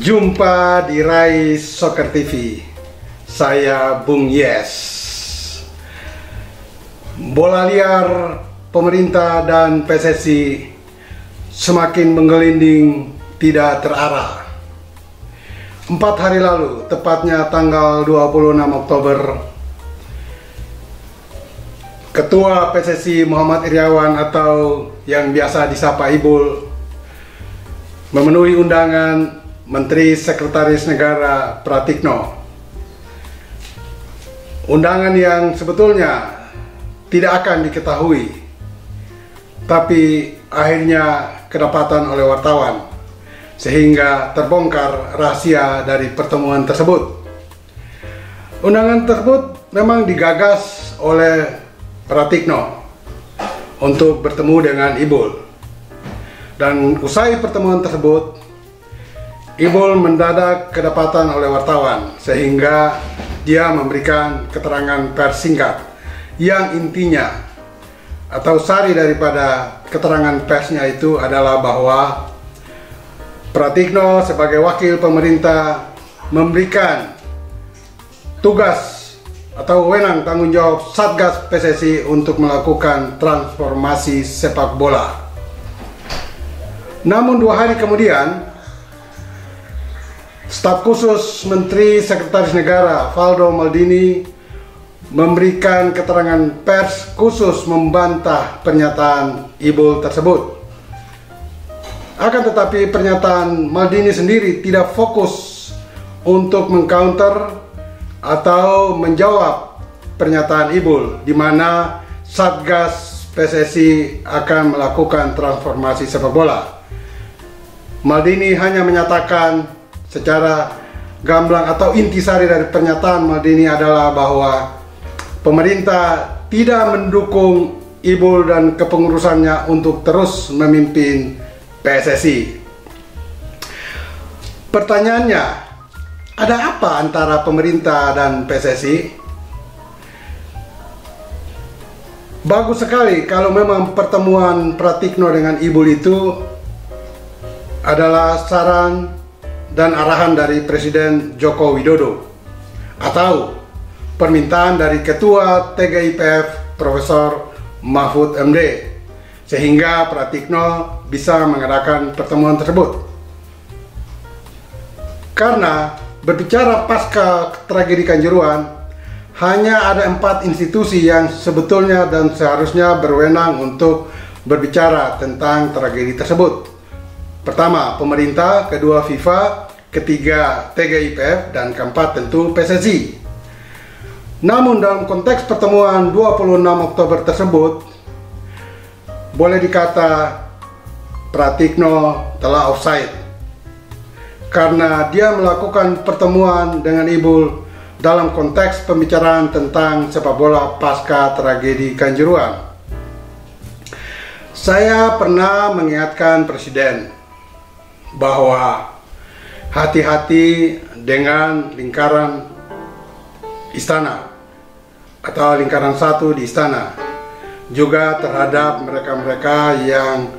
Jumpa di Rai Soccer TV. Saya Bung Yes. Bola liar pemerintah dan PSSI semakin menggelinding tidak terarah. 4 hari lalu, tepatnya tanggal 26 Oktober, Ketua PSSI Muhammad Iryawan atau yang biasa disapa Ibul memenuhi undangan Menteri Sekretaris Negara Pratikno. Undangan yang sebetulnya tidak akan diketahui, tapi akhirnya kedapatan oleh wartawan, sehingga terbongkar rahasia dari pertemuan tersebut. Undangan tersebut memang digagas oleh Pratikno untuk bertemu dengan Ibul. Dan usai pertemuan tersebut, Ibul mendadak kedapatan oleh wartawan, sehingga dia memberikan keterangan pers singkat yang intinya atau sari daripada keterangan persnya itu adalah bahwa Pratikno sebagai wakil pemerintah memberikan tugas atau wewenang tanggung jawab Satgas PSSI untuk melakukan transformasi sepak bola. Namun 2 hari kemudian, staf khusus Menteri Sekretaris Negara Valdo Maldini memberikan keterangan pers khusus membantah pernyataan Ibul tersebut. Akan tetapi pernyataan Maldini sendiri tidak fokus untuk mengcounter atau menjawab pernyataan Ibul, di mana Satgas PSSI akan melakukan transformasi sepak bola. Maldini hanya menyatakan secara gamblang atau intisari dari pernyataan Maldini adalah bahwa pemerintah tidak mendukung Ibul dan kepengurusannya untuk terus memimpin PSSI. Pertanyaannya, ada apa antara pemerintah dan PSSI? Bagus sekali kalau memang pertemuan Pratikno dengan Ibul itu adalah saran dan arahan dari Presiden Joko Widodo atau permintaan dari Ketua TGIPF Profesor Mahfud MD, sehingga Pratikno bisa mengadakan pertemuan tersebut. Karena berbicara pasca tragedi Kanjuruhan, hanya ada 4 institusi yang sebetulnya dan seharusnya berwenang untuk berbicara tentang tragedi tersebut. Pertama, pemerintah, kedua FIFA, ketiga TGIPF, dan keempat tentu PSSI. Namun dalam konteks pertemuan 26 Oktober tersebut, boleh dikata Pratikno telah offside, karena dia melakukan pertemuan dengan Ibul dalam konteks pembicaraan tentang sepak bola pasca tragedi Kanjuruhan. Saya pernah mengingatkan Presiden bahwa hati-hati dengan lingkaran istana atau lingkaran 1 di istana, juga terhadap mereka-mereka yang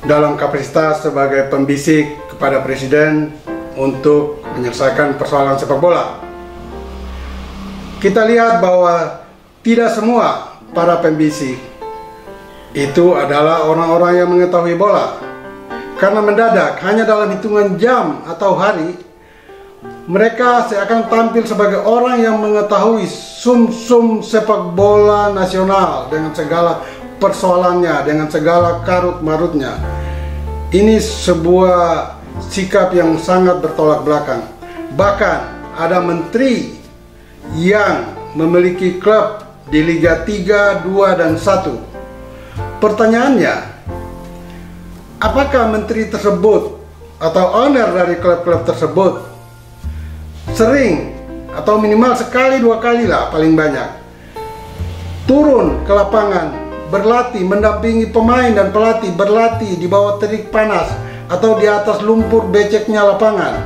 dalam kapasitas sebagai pembisik kepada Presiden untuk menyelesaikan persoalan sepak bola. Kita lihat bahwa tidak semua para pembisik itu adalah orang-orang yang mengetahui bola. Karena mendadak, hanya dalam hitungan jam atau hari, mereka seakan tampil sebagai orang yang mengetahui sum-sum sepak bola nasional dengan segala persoalannya, dengan segala karut-marutnya. Ini sebuah sikap yang sangat bertolak belakang. Bahkan ada menteri yang memiliki klub di Liga 3, 2, dan 1. Pertanyaannya, apakah menteri tersebut atau owner dari klub-klub tersebut sering atau minimal sekali 2 kali lah paling banyak turun ke lapangan, berlatih, mendampingi pemain dan pelatih berlatih di bawah terik panas atau di atas lumpur beceknya lapangan?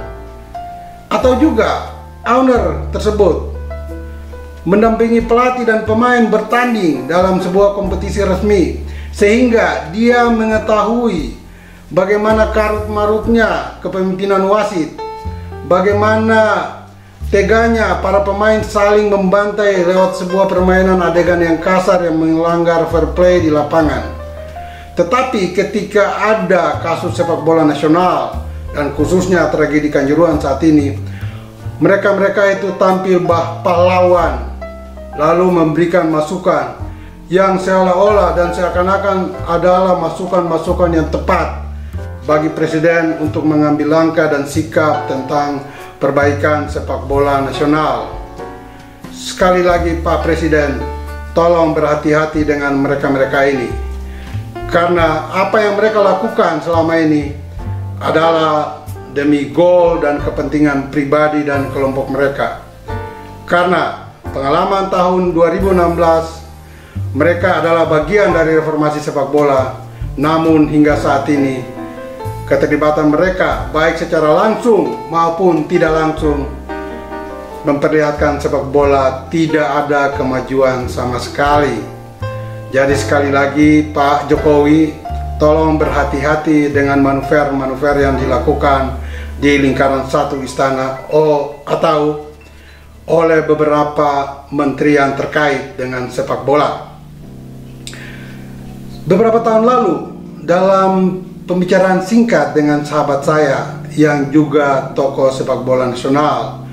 Atau juga owner tersebut mendampingi pelatih dan pemain bertanding dalam sebuah kompetisi resmi, sehingga dia mengetahui bagaimana karut-marutnya kepemimpinan wasit, bagaimana teganya para pemain saling membantai lewat sebuah permainan adegan yang kasar yang melanggar fair play di lapangan. Tetapi ketika ada kasus sepak bola nasional dan khususnya tragedi Kanjuruhan saat ini, mereka-mereka itu tampil pahlawan, lalu memberikan masukan yang seolah-olah dan seakan-akan adalah masukan-masukan yang tepat bagi Presiden untuk mengambil langkah dan sikap tentang perbaikan sepak bola nasional. Sekali lagi Pak Presiden, tolong berhati-hati dengan mereka-mereka ini, karena apa yang mereka lakukan selama ini adalah demi gol dan kepentingan pribadi dan kelompok mereka. Karena pengalaman tahun 2016, mereka adalah bagian dari reformasi sepak bola. Namun hingga saat ini, keterlibatan mereka baik secara langsung maupun tidak langsung memperlihatkan sepak bola tidak ada kemajuan sama sekali. Jadi sekali lagi Pak Jokowi, tolong berhati-hati dengan manuver-manuver yang dilakukan di lingkaran satu istana atau oleh beberapa menteri yang terkait dengan sepak bola. Beberapa tahun lalu, dalam pembicaraan singkat dengan sahabat saya yang juga tokoh sepak bola nasional,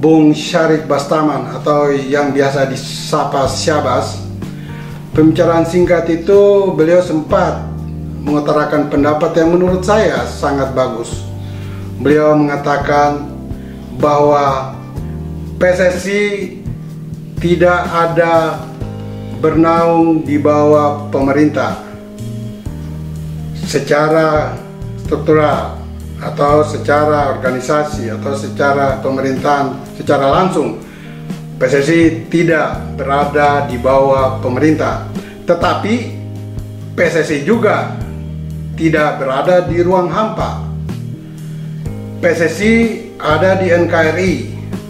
Bung Syarif Bastaman atau yang biasa disapa Syabas, pembicaraan singkat itu beliau sempat mengutarakan pendapat yang menurut saya sangat bagus. Beliau mengatakan bahwa PSSI tidak ada bernaung di bawah pemerintah secara struktural atau secara organisasi atau secara pemerintahan secara langsung. PSSI tidak berada di bawah pemerintah, tetapi PSSI juga tidak berada di ruang hampa. PSSI ada di NKRI,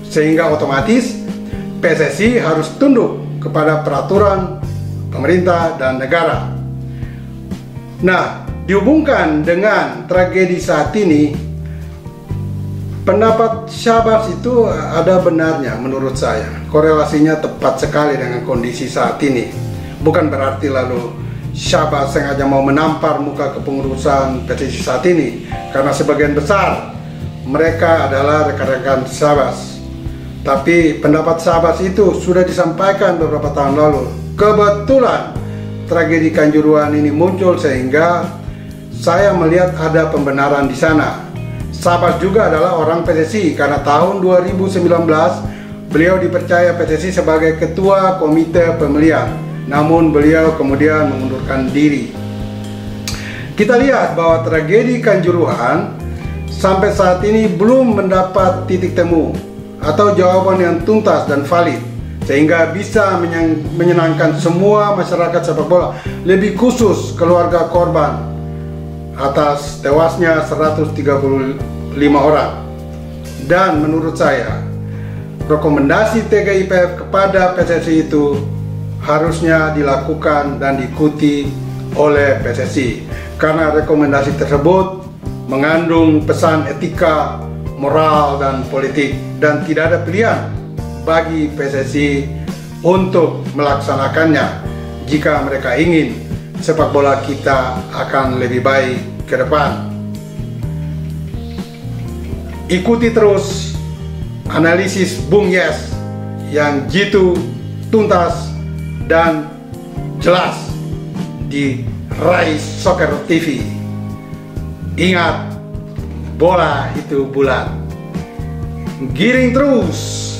sehingga otomatis PSSI harus tunduk kepada peraturan pemerintah dan negara. Nah, dihubungkan dengan tragedi saat ini, pendapat Syabas itu ada benarnya menurut saya. Korelasinya tepat sekali dengan kondisi saat ini. Bukan berarti lalu Syabas sengaja mau menampar muka kepengurusan PSSI saat ini, karena sebagian besar mereka adalah rekan-rekan Syabas. Tapi pendapat Syabas itu sudah disampaikan beberapa tahun lalu. Kebetulan tragedi Kanjuruhan ini muncul sehingga saya melihat ada pembenaran di sana. Syabas juga adalah orang PSSI karena tahun 2019 beliau dipercaya PSSI sebagai ketua komite pemilihan. Namun beliau kemudian mengundurkan diri. Kita lihat bahwa tragedi Kanjuruhan sampai saat ini belum mendapat titik temu atau jawaban yang tuntas dan valid sehingga bisa menyenangkan semua masyarakat sepak bola, lebih khusus keluarga korban atas tewasnya 135 orang. Dan menurut saya, rekomendasi TGIPF kepada PSSI itu harusnya dilakukan dan diikuti oleh PSSI, karena rekomendasi tersebut mengandung pesan etika, moral, dan politik, dan tidak ada pilihan bagi PSSI untuk melaksanakannya jika mereka ingin sepak bola kita akan lebih baik ke depan. Ikuti terus analisis Bung Yes yang jitu, tuntas, dan jelas di Rai Soccer TV. Ingat, bola itu bulat. Giring terus.